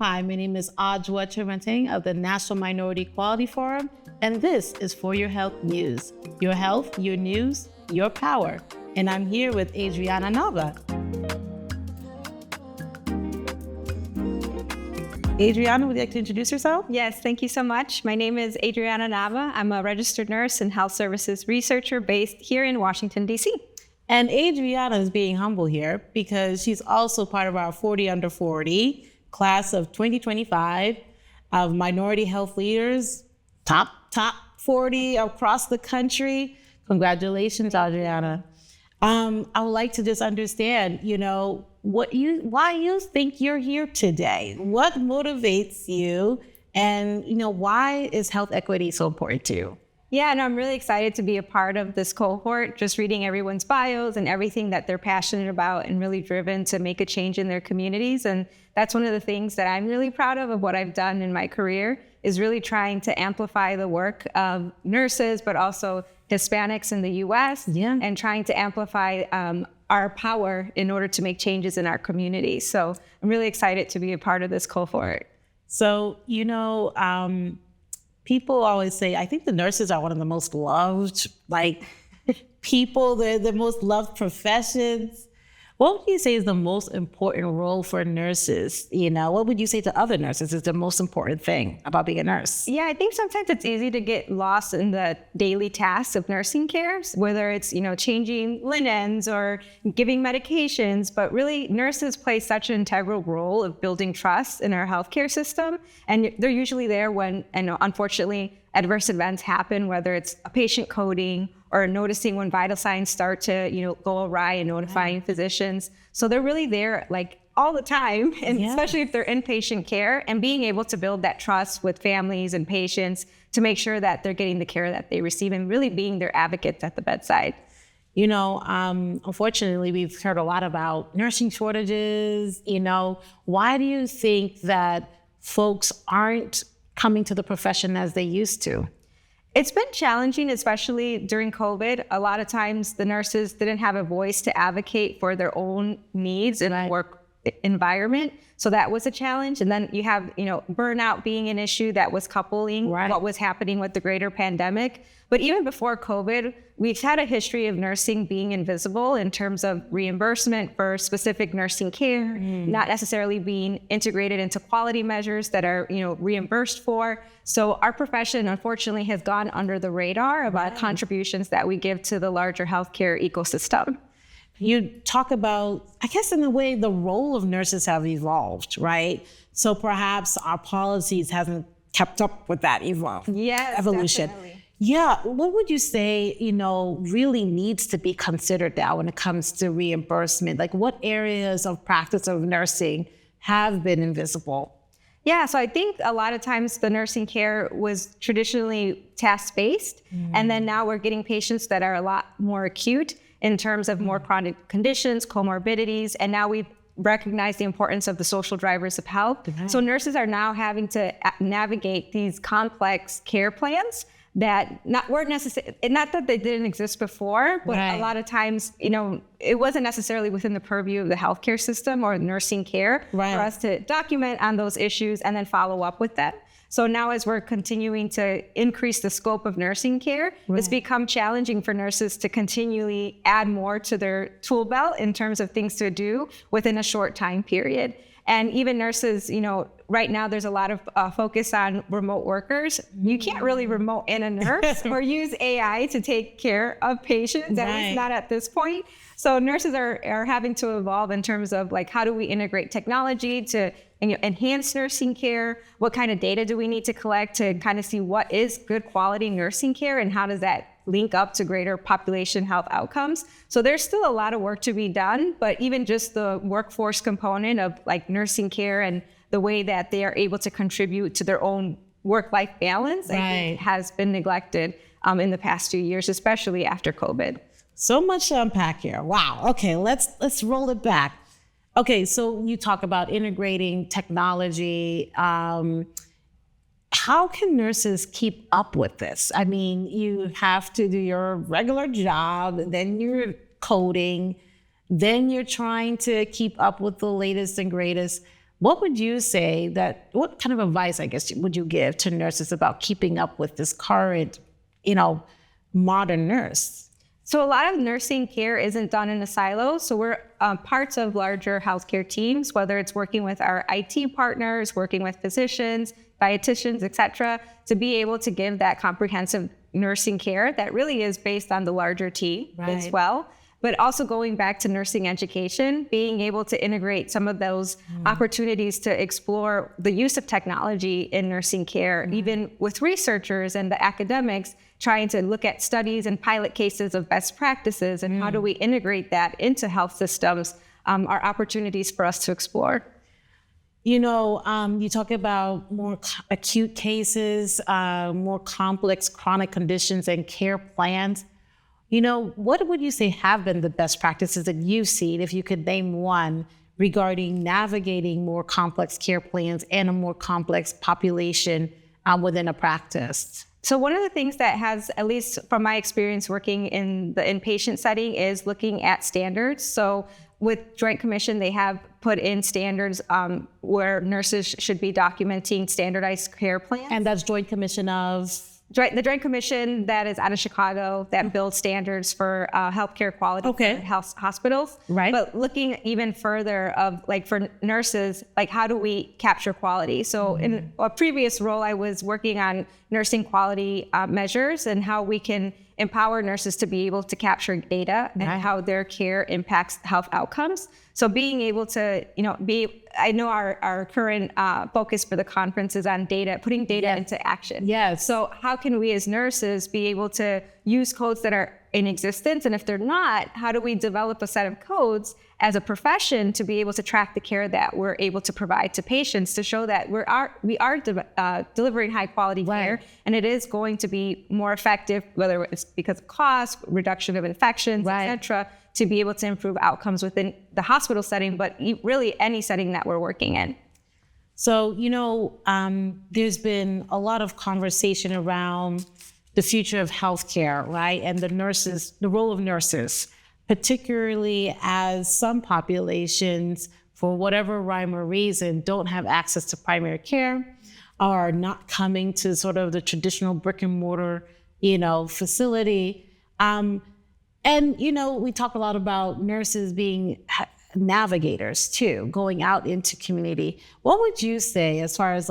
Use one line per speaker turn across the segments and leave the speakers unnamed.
Hi, my name is Adjoa Trementing of the National Minority Equality Forum, and this is For Your Health News. Your health, your news, your power. And I'm here with Adriana Nava. Adriana, would you like to introduce yourself?
Yes, thank you so much. My name is Adriana Nava. I'm a registered nurse and health services researcher based here in Washington, D.C.
And Adriana is being humble here because she's also part of our 40 under 40 class of 2025 of minority health leaders, top 40 across the country. Congratulations, Adriana. I would like to just understand, why you think you're here today. What motivates you, and why is health equity so important to you?
Yeah, and I'm really excited to be a part of this cohort, just reading everyone's bios and everything that they're passionate about and really driven to make a change in their communities. And that's one of the things that I'm really proud of what I've done in my career, is really trying to amplify the work of nurses, but also Hispanics in the U.S. And trying to amplify our power in order to make changes in our community. So I'm really excited to be a part of this cohort.
So, people always say, I think the nurses are one of the most loved, people. They're the most loved professions. What would you say is the most important role for nurses? What would you say to other nurses is the most important thing about being a nurse?
Yeah, I think sometimes it's easy to get lost in the daily tasks of nursing care, whether it's, changing linens or giving medications, but really nurses play such an integral role of building trust in our healthcare system. And they're usually there when, unfortunately, adverse events happen, whether it's a patient coding or noticing when vital signs start to, go awry and notifying physicians. So they're really there all the time, and especially if they're inpatient care, and being able to build that trust with families and patients to make sure that they're getting the care that they receive and really being their advocates at the bedside.
Unfortunately, we've heard a lot about nursing shortages. Why do you think that folks aren't coming to the profession as they used to?
It's been challenging, especially during COVID. A lot of times the nurses didn't have a voice to advocate for their own needs in a work environment. So that was a challenge. And then you have, burnout being an issue that was coupling what was happening with the greater pandemic. But even before COVID, we've had a history of nursing being invisible in terms of reimbursement for specific nursing care, not necessarily being integrated into quality measures that are, reimbursed for. So our profession, unfortunately, has gone under the radar about contributions that we give to the larger healthcare ecosystem.
You talk about, I guess in a way, the role of nurses have evolved, right? So perhaps our policies hasn't kept up with that evolution.
Definitely.
Yeah, what would you say, really needs to be considered now when it comes to reimbursement? What areas of practice of nursing have been invisible?
Yeah, so I think a lot of times the nursing care was traditionally task-based, and then now we're getting patients that are a lot more acute in terms of more chronic conditions, comorbidities, and now we've recognized the importance of the social drivers of health. So nurses are now having to navigate these complex care plans that weren't necessarily, not that they didn't exist before, but a lot of times, it wasn't necessarily within the purview of the healthcare system or nursing care for us to document on those issues and then follow up with that. So now as we're continuing to increase the scope of nursing care, it's become challenging for nurses to continually add more to their tool belt in terms of things to do within a short time period. And even nurses, right now there's a lot of focus on remote workers. You can't really remote in a nurse or use AI to take care of patients, at least not at this point. So nurses are having to evolve in terms of how do we integrate technology to enhance nursing care? What kind of data do we need to collect to kind of see what is good quality nursing care, and how does that link up to greater population health outcomes? So there's still a lot of work to be done, but even just the workforce component of nursing care and the way that they are able to contribute to their own work-life balance, I think has been neglected in the past few years, especially after COVID.
So much to unpack here. Wow. Okay, let's roll it back. Okay, so you talk about integrating technology. How can nurses keep up with this? I mean, you have to do your regular job, then you're coding, then you're trying to keep up with the latest and greatest. what would you say what kind of advice, I guess, would you give to nurses about keeping up with this current, modern nurse?
So a lot of nursing care isn't done in a silo. So we're parts of larger healthcare teams, whether it's working with our IT partners, working with physicians, dietitians, et cetera, to be able to give that comprehensive nursing care that really is based on the larger team as well. But also going back to nursing education, being able to integrate some of those opportunities to explore the use of technology in nursing care, even with researchers and the academics, trying to look at studies and pilot cases of best practices and how do we integrate that into health systems are opportunities for us to explore.
You talk about more acute cases, more complex chronic conditions and care plans. What would you say have been the best practices that you've seen, if you could name one, regarding navigating more complex care plans and a more complex population within a practice?
So one of the things that has, at least from my experience working in the inpatient setting, is looking at standards. So with Joint Commission, they have put in standards where nurses should be documenting standardized care plans.
And that's Joint Commission of?
The Joint Commission that is out of Chicago that builds standards for healthcare quality for hospitals.
Right.
But looking even further of for nurses, how do we capture quality? So in a previous role, I was working on nursing quality measures and how we can empower nurses to be able to capture data and how their care impacts health outcomes. So being able to, I know our current focus for the conference is on data, putting data into action.
Yes.
So how can we as nurses be able to use codes that are in existence? And if they're not, how do we develop a set of codes as a profession to be able to track the care that we're able to provide to patients to show that we are delivering high quality care, and it is going to be more effective, whether it's because of cost, reduction of infections, et cetera, to be able to improve outcomes within the hospital setting, but really any setting that we're working in.
So, there's been a lot of conversation around the future of healthcare, right? And the role of nurses, particularly as some populations, for whatever rhyme or reason, don't have access to primary care, are not coming to sort of the traditional brick and mortar, facility. And, we talk a lot about nurses being navigators too, going out into community. What would you say as far as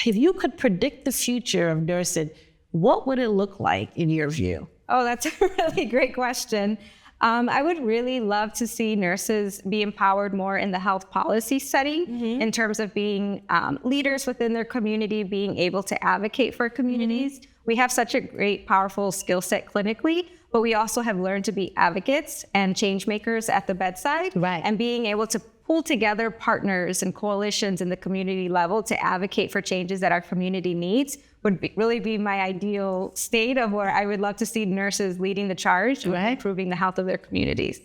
if you could predict the future of nursing, what would it look like in your view?
Oh, that's a really great question. I would really love to see nurses be empowered more in the health policy setting in terms of being leaders within their community, being able to advocate for communities. We have such a great, powerful skill set clinically, but we also have learned to be advocates and change makers at the bedside, and being able to pull together partners and coalitions in the community level to advocate for changes that our community needs would really be my ideal state of where I would love to see nurses leading the charge of improving the health of their communities.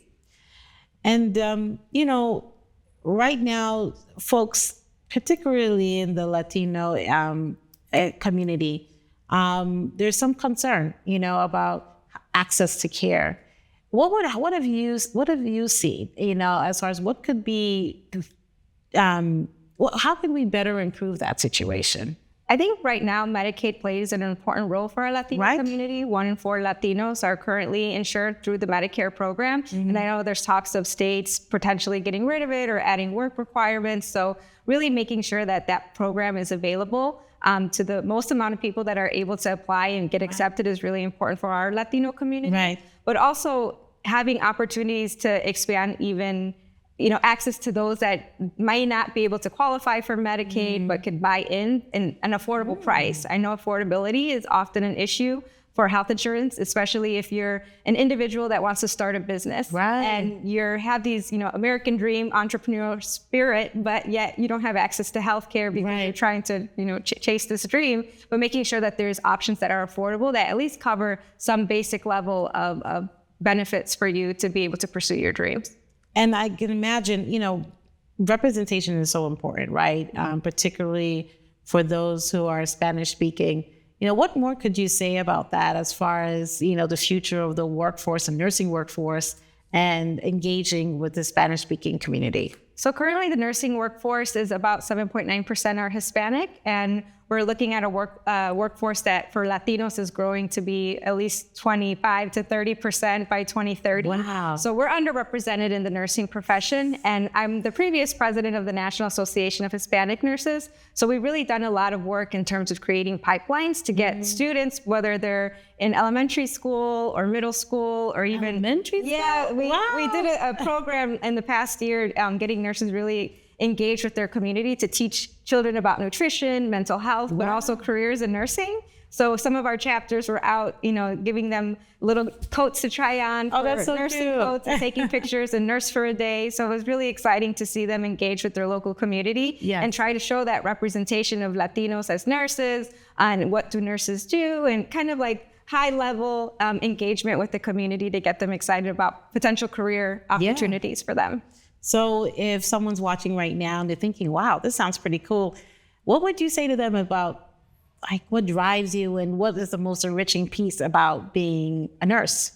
And, right now, folks, particularly in the Latino community, there's some concern, about access to care. What have you seen, as far as what could be, how can we better improve that situation?
I think right now Medicaid plays an important role for our Latino community. 1 in 4 Latinos are currently insured through the Medicare program. And I know there's talks of states potentially getting rid of it or adding work requirements. So really making sure that program is available to the most amount of people that are able to apply and get accepted is really important for our Latino community. But also having opportunities to expand even access to those that might not be able to qualify for Medicaid, but could buy in an affordable price. I know affordability is often an issue for health insurance, especially if you're an individual that wants to start a business and you have these, American dream entrepreneurial spirit, but yet you don't have access to healthcare because you're trying to, chase this dream, but making sure that there's options that are affordable that at least cover some basic level of benefits for you to be able to pursue your dreams.
And I can imagine, representation is so important, right? Particularly for those who are Spanish speaking. What more could you say about that as far as, the future of the workforce and nursing workforce and engaging with the Spanish speaking community?
So currently the nursing workforce is about 7.9% are Hispanic, and we're looking at a workforce that for Latinos is growing to be at least 25 to 30% by 2030.
Wow.
So we're underrepresented in the nursing profession, and I'm the previous president of the National Association of Hispanic Nurses. So we've really done a lot of work in terms of creating pipelines to get students, whether they're in elementary school or middle school or even
elementary school.
Yeah, we
Wow.
did a program in the past year getting nurses really engaged with their community to teach children about nutrition, mental health, but also careers in nursing. So some of our chapters were out, giving them little coats to try on for
that's so
nursing
cute.
coats and taking pictures and nurse for a day. So it was really exciting to see them engage with their local community and try to show that representation of Latinos as nurses and what do nurses do and kind of like high level engagement with the community to get them excited about potential career opportunities for them.
So if someone's watching right now and they're thinking, wow, this sounds pretty cool, what would you say to them about like what drives you and what is the most enriching piece about being a nurse?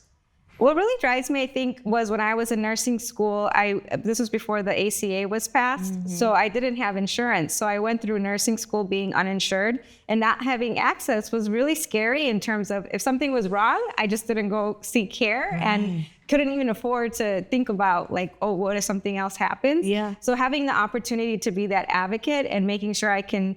What really drives me, I think, was when I was in nursing school, this was before the ACA was passed, so I didn't have insurance. So I went through nursing school being uninsured, and not having access was really scary in terms of if something was wrong, I just didn't go seek care and couldn't even afford to think about like, oh, what if something else happens?
Yeah.
So having the opportunity to be that advocate and making sure I can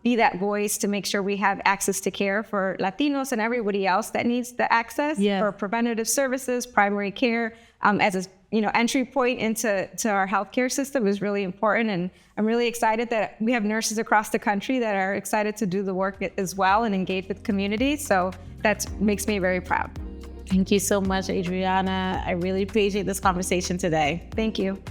be that voice to make sure we have access to care for Latinos and everybody else that needs the access for preventative services, primary care, as a entry point into our healthcare system is really important. And I'm really excited that we have nurses across the country that are excited to do the work as well and engage with communities. So that makes me very proud.
Thank you so much, Adriana. I really appreciate this conversation today.
Thank you.